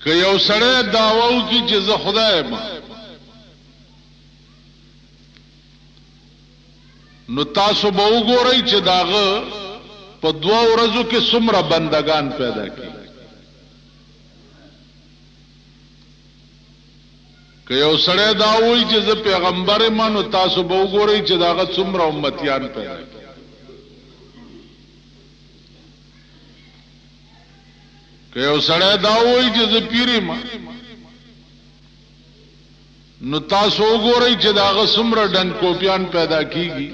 که یو سړی دعوه وکړي چې زه خدای یم، نو تاسو به وګورئ چې داغه په 2 ورځو کې څومره بندگان پیدا کړي. که یو سړی دا وایي چې زه پیغمبر یم، نو تاسو به وګورئ چې داغه څومره امتیان پیدا کړي. که یو سړی دا وایي چې زه پیر یم، نو تاسو وګورئ چې داغه څومره ډنکوپیان پیدا کیږي.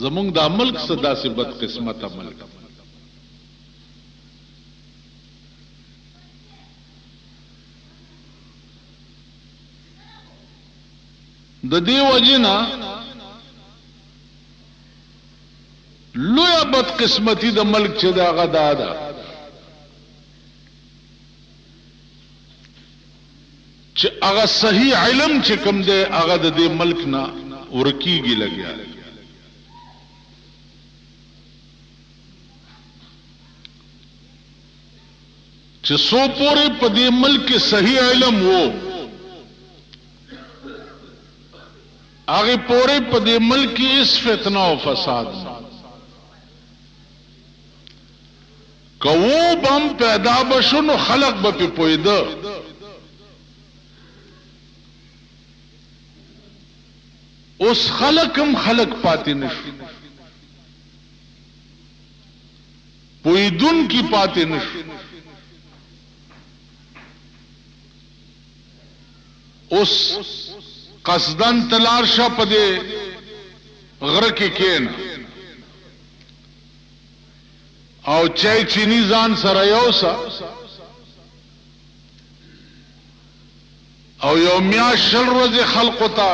زمونږ دا ملک څه داسې بدقسمته ملک. د دې وجې نه لویه بدقسمتي د ملک چې دغه دا ده چې هغه صحیح علم چې کوم دی هغه د دې ملک نه ورکیږي لګیا. چې سو پورې په دې ملک کې صحیح علم وو، هغه پورې په دې ملک کې اس فتنه او فساد کوو بم پیدا بشو نو خلق به په پویده. اوس خلقم خلق پاتې نشو، پویدون کی پاتې نشو. اوس قصدن تلار شا پدے غره کې کېنه او چای چینی ځان سره یوسا او یو میاشت 6 ورځې خلقو ته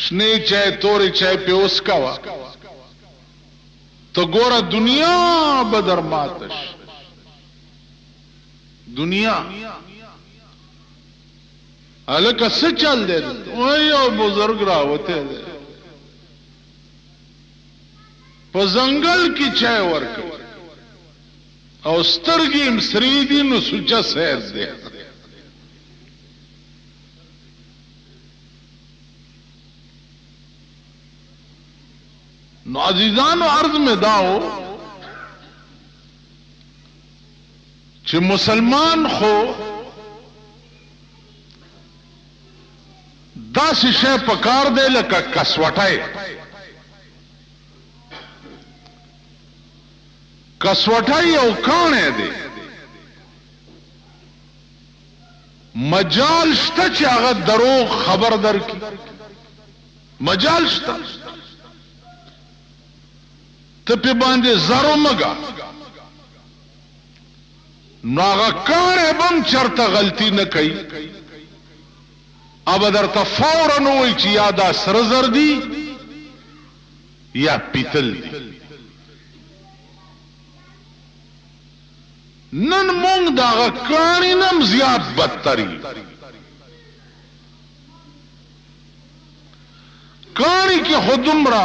شنه چای تورې چای په اوس کاوه، ته ګوره دنیا بدر ماتش. دنیا الکه څه چل دی؟ وای یو بزرگ راوته دی په ځنګل کې چای ورکوي او سترګې یې سرې دي، نو سوچه سیر دی. نو عزیزانو عرض میں داو چې مسلمان خو داسې شی پکار دی لکه کسوټی. کسوټی یو کاڼی دی، مجال شته چې هغه دروغ خبر درکړي، مجال شته. ته په باندې زرو مګا، نو هغه کاڼی بم چرته غلطي نه کوي. اب درته فوراً وایي چې یا دا سره زر دي یا پیتل دي. نن مونږ دغه کاڼي نم زیات بدتري. کاڼي کې خو دومره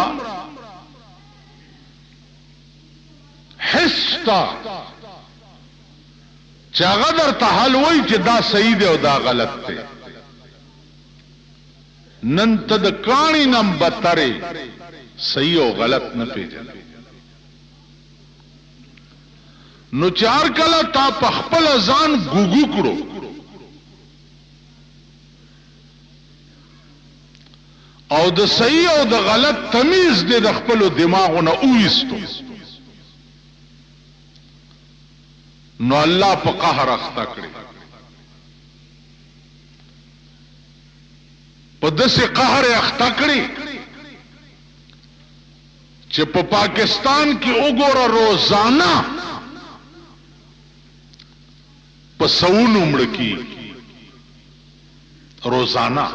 حس شته چې هغه درته حل وایي چې دا صحیح دی او دا غلط دی. نن ته د کاڼي نم بدترې صحیح او غلط نه پیژنې. نو چار کله تا په خپل ځان ګوګو کړو، او د صحیح او د غلط تمیز دې د خپل دماغونه اوېستو، نو الله په قهر اخته کړی. په داسې قهر اخته کړی چې په پاکستان کې وګوره روزانه په سونو مړه کیږي. روزانه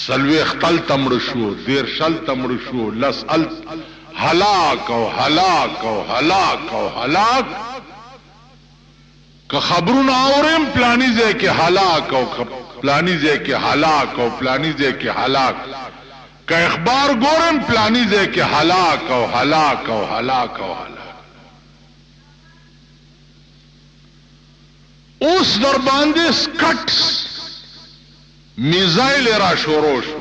سلويخ تل تمړ شو، 10 تمړ شو، 10 هلاک او هلاک او هلاک او هلاک. که خبرونه اورم پلانی ځای کې هلاک او پلانی ځای کې هلاک او پلانی ځای کې هلاک. که اخبار ګورم پلانی ځای کې هلاک او هلاک او هلاک او هلاک. اوس در باندې سکټ میزایل را شروع شو.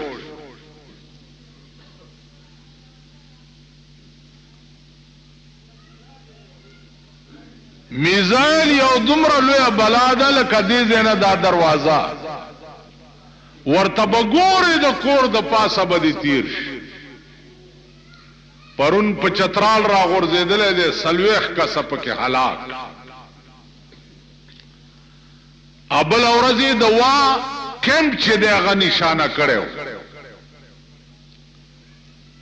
میزایل یو دومره لویه بلا ده لکه دې ځای نه دا دروازه ورته به ګورې د کور د پاسه به دې تیر شي. پرون په چترال را غورځېدلی دی 40 کسه پکې هلاک. بله ورځ یې د وا کیمپ چې دی هغه نشانه کړی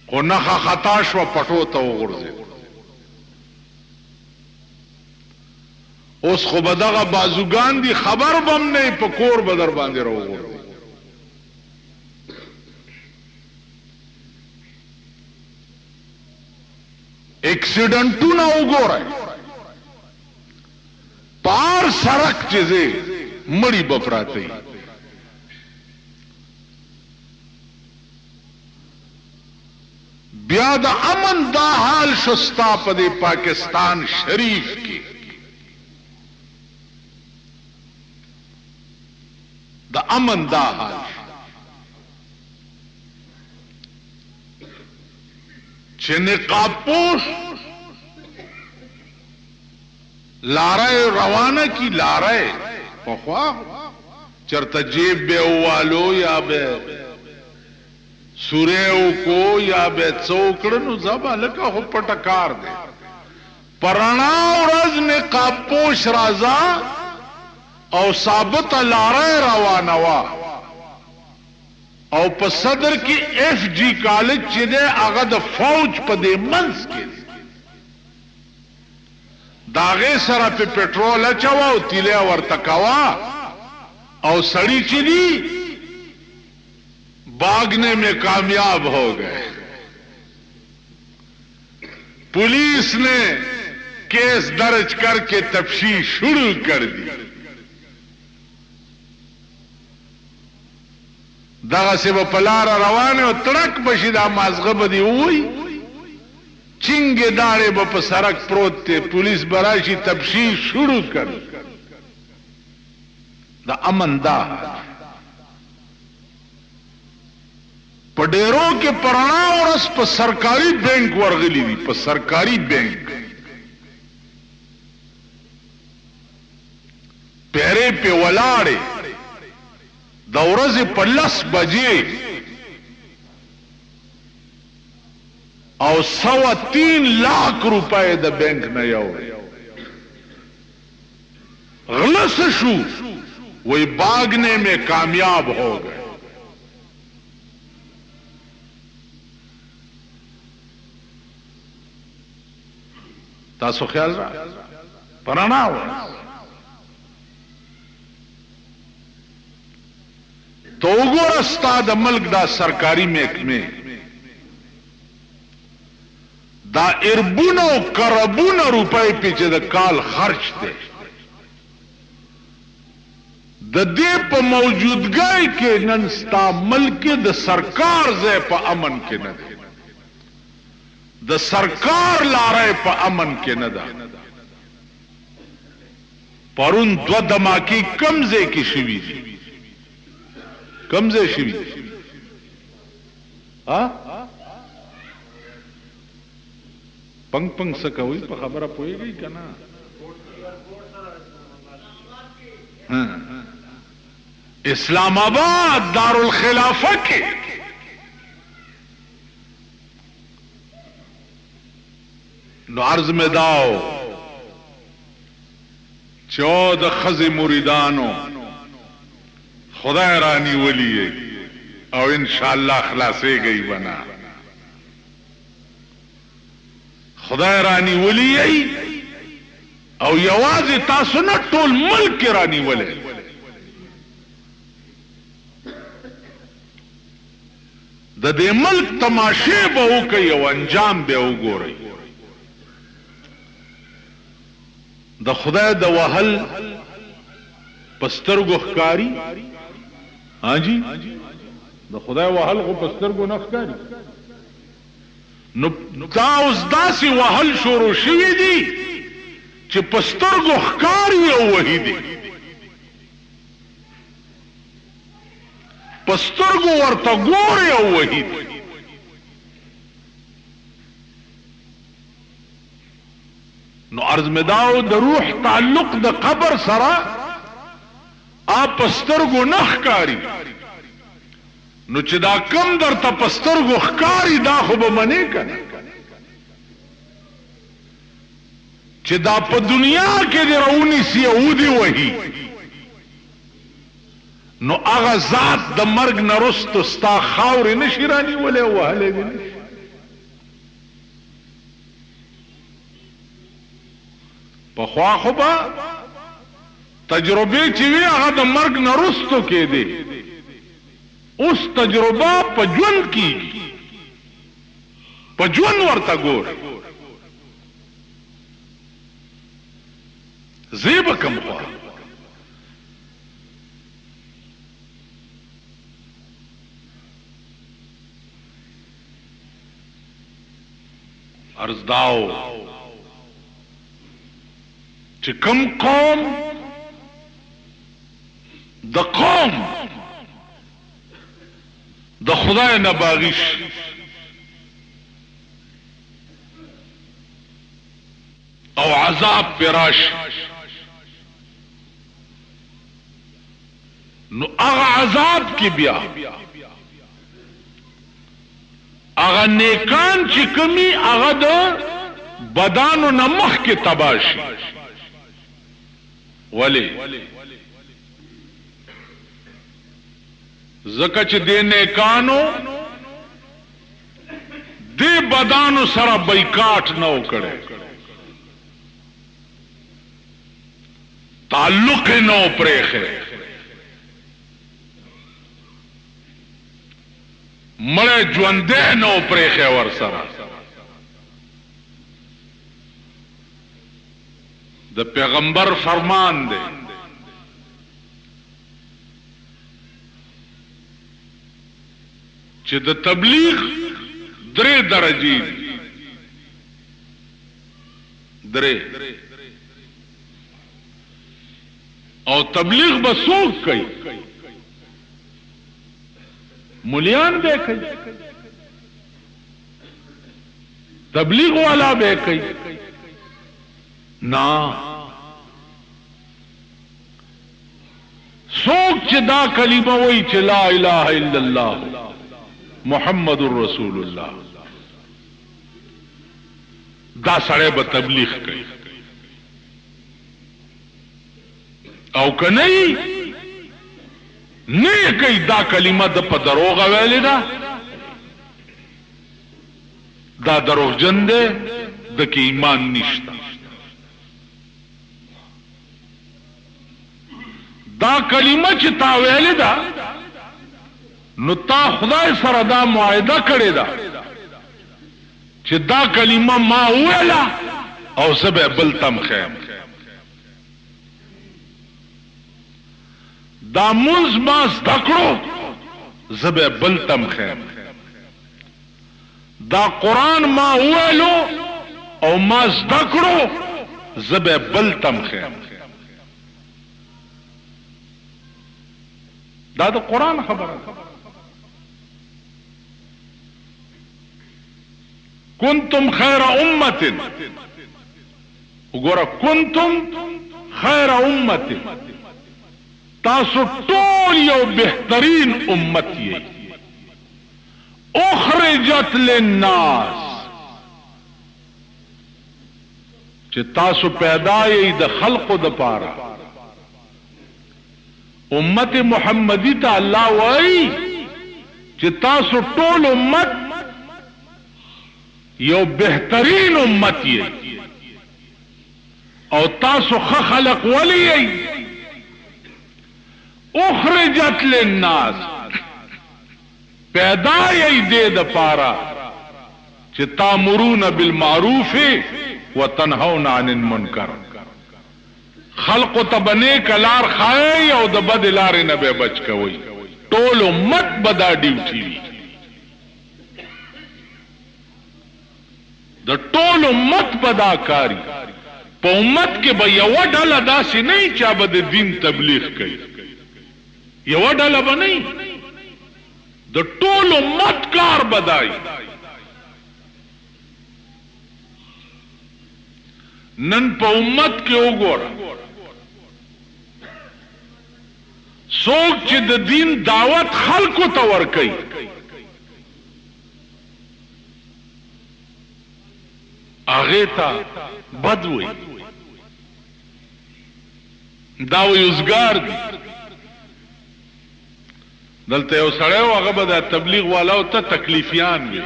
خو نښه خطا شوه پټو ته وغورځېد. اوس خو به دغه بازوګان دي خبر به هم نه په کور به در باندې راوغورځي. ایکسیډنټونه وګورئ پار سړک چې ځې مړي به پراته وي. بیا د امن دا حال شو ستا په دې پاکستان شریف کې. د امن دا حال چې نقاب پوش لاره روانه کی لاره پخوا چرته جیب به والو یا به سوریو کو یا به څوکړنو زبا لکه هو پټکار دی. پرانا ورځ نقاب پوش رازا او ثابت لاره روانه وا او په صدر کې ایف جی کالج چې دی هغه د فوج په دې منځ کې داغه سره په پټرول اچوا او تیله ورته کوا او سړی چې دی भागने में कामयाब हो गए. पुलिस ने केस दर्ज करके तफ्तीश शुरू कर दी. दगा से वो पलारा रवाने और तड़क बशीदा माजगा बदी हुई चिंगे दाड़े ब सड़क प्रोत थे. पुलिस बराशी तफ्तीश शुरू कर द अमनदा पडेरों के पराना और उस पर सरकारी बैंक वर्गली थी. पर सरकारी बैंक पैरे पे वलाड़े दौरे से 10 बजे और 3.25 लाख रुपए द बैंक न गलत शू वही भागने में कामयाब हो गए. تاسو خیال را پرانا ہو تو وګوره ستا د ملک دا سرکاري محکمه دا اربونه او کربونه روپۍ پیچې د کال خرچ دی د دې په موجودګۍ کې نن ستا ملک د سرکار ځای په امن کې نه دی. د سرکار لاره په امن کې نه ده. پرون 2 دماکي کمزه کې شوي دي. کمزه شوي ها پنګ پنګ سکوي په خبره پويږي کنه. اسلام آباد دارالخلافه کې نو عرض میں داو 14 خزی مریدانو خدای رانی ولی او انشاءاللہ خلاصے گئی بنا. خدای رانی ولی او یوازې تاسو نه ټول ملک رانی ولی. د دې ملک تماشې به وکړي او انجام به وګورئ. د خدای د وهل پسترګو ښکاری ها جی د خدای وهل خو پسترګو نه ښکاری. نو دا اوس داسې وهل شروع شوي دي چې پسترګو ښکاری او وهي دي. پسترګو ورته ګوري او وحید نو عرض مداو د روح تعلق د قبر سره آپ پسترګو نخ کاری نو چې دا کم در ته پسترګو ښکاری دا خو به منې کنه چې دا په دنیا کې د رونی سیودی وਹੀ نو هغه ذات د مرګ نه رستو ستا خاورې نشي رانیولې وهلې دي پخوا خو به تجربه چې وي هغه د مرګ نه رستو کې دي اوس تجربه په ژوند کېږي په ژوند ورته ګور زیب کم خوا عرض داو چې کم قوم د قوم د خدای نه باغیش او عذاب پراش نو اغا عذاب کی بیا اغا نیکان چی کمی اغا دا بدانو نمخ کی تباشی ولی زکا چی دی نیکانو دی بدانو سر بیکاٹ نو کرے تعلق نو پریخے مړه ژوندې نو پرېخې ور سره د پیغمبر فرمان دی چې د تبلیغ درې درجې درې او تبلیغ به څوک کوي مولیان بے کئی تبلیغ والا بے کئی نا سوک چه دا کلمہ وی چه لا الہ الا اللہ محمد الرسول اللہ دا سڑے با تبلیغ کئی او کنئی نه کوي دا کلمه د په دروغه ویلې ده دا دروغجن دی د کې ایمان نشته دا کلمه چې تا ویلې ده نو تا خدای سره دا معاهده کړې ده چې دا کلمه ما ویله او زه به بل تم خیم دا منز ما زدکڑو زب بلتم خیم دا قرآن ما ویلو او ما زدکڑو زب بلتم خیم دا دا قرآن خبر کنتم خیر امت وګوره کنتم خیر امت تاسو ټول یو بهترین امت یې اخرجت للناس چې تاسو پیدا یې د خلقو د پاره امت محمدی ته الله وایي چې تاسو ټول امت یو بهترین امت یې او تاسو خلق ولی یې اخرجت للناس پیدا یې دې د پاره چې تامرون بالمعروف وتنهون عن المنکر خلق تبنه کلار خای او د بد لار نه به بچ کوي ټول امت بدا ډیوټي وي د ټول امت بدا کاری په امت کې به یو ډله داسې نه چې به د دین تبلیغ کوي یو ډله به نه د ټول امت کار بدای. نن په امت کې وګوره څوک چې د دین دعوت خلکو ته ورکوي هغې ته بد وایي، دا ویوزګار دي. دلته یو سړی و هغه به د تبلیغ والاو ته تکلیفیان وي،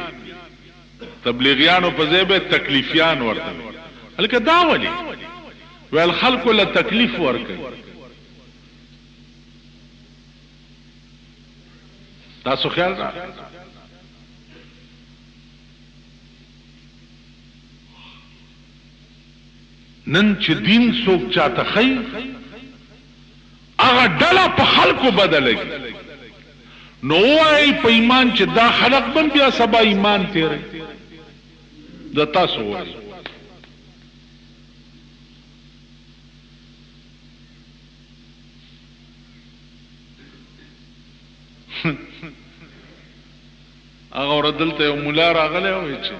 تبلیغیانو په ځای به تکلیفیان ورته وي. هلکه دا ولې ویل خلکو له تکلیف ورکوي. تاسو خیال را نن چې دین څوک چاته ښیي هغه ډله په خلکو بدلوي. نو وایي په ایمان چې دا خلق بم بیا سبا ایمان تیری. د تاسو وایي هغه ور دلته یو مولا راغلی وای چې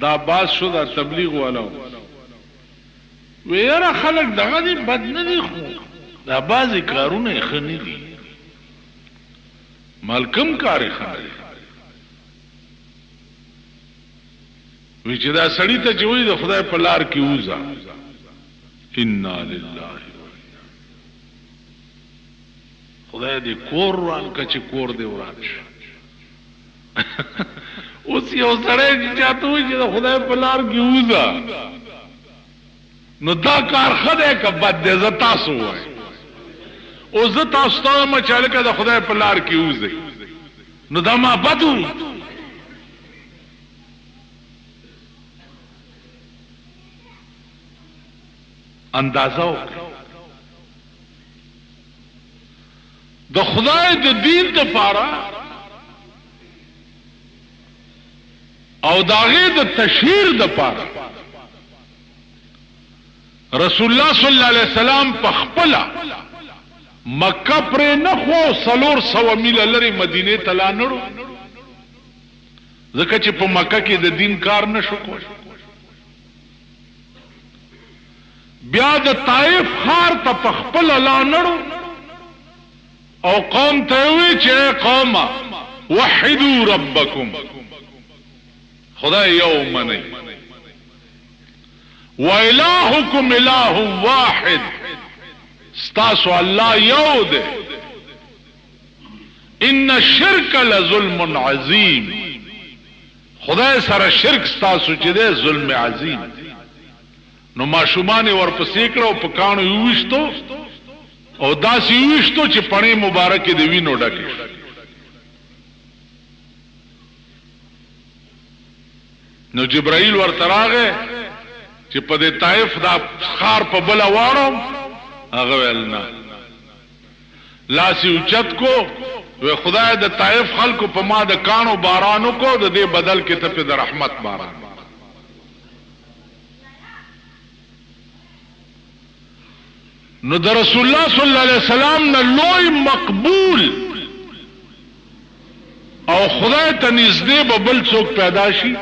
دا باز شو دا تبلیغ والا ویره خلک دغه دي بد نه دي، خو دا بعضې کارونه یې ښه نه دي. مالکم کار یې ښه نه دی. وی چې دا سړي ته چې وایي د خدای په لار کې ووځه، انا لله خدای دې کور وران که چې کور دې وران شي. اوس یو سړی چې چاته وایي چې د خدای په لار کې ووځه نو دا کار ښه دی که بد دی؟ زه تاسو وایم. اوس زه تاسو ته وایم چې هلکه د خدای په لار کې ووځئ نو دا ما بد وي؟ اندازه وکړئ د خدای د دین دپاره او د هغې د تشهیر دپاره رسول الله صلی الله علیه وسلم په خپله مکه پرې نه خو 400 میله لرې مدینې ته لا نړو، ځکه چې په مکه کې د دین کار نه شو کولی. بیا د طائف ښار ته په خپله لا نړو او قوم ته یې ووایي چې ای قومه وحدوا ربکم، خدای یو منئ، وإلهكم إله واحد، ستاسو الله یو دی. ان الشرک لظلم عظیم، خدای سره شرک ستاسو چې دی ظلم عظیم. نو ماشومان ورپسې کړه او په کاڼو یې وویشتو او داسې یې وویشتو چې پڼې مبارکې د وینو ډکې شوې. نو جبرائیل ورته راغی چې په دې طائف دا ښار په بله واړم. هغه ویل نه، لاس یې اوچت کو، وی خدای د طائف خلکو په ما د کاڼو باران وکړو، د دې بدل کې ته پې د رحمت باران. نو د رسول الله صلی الله علیه وسلم نه لوی مقبول او خدای ته نږدې به بل څوک پیدا شي؟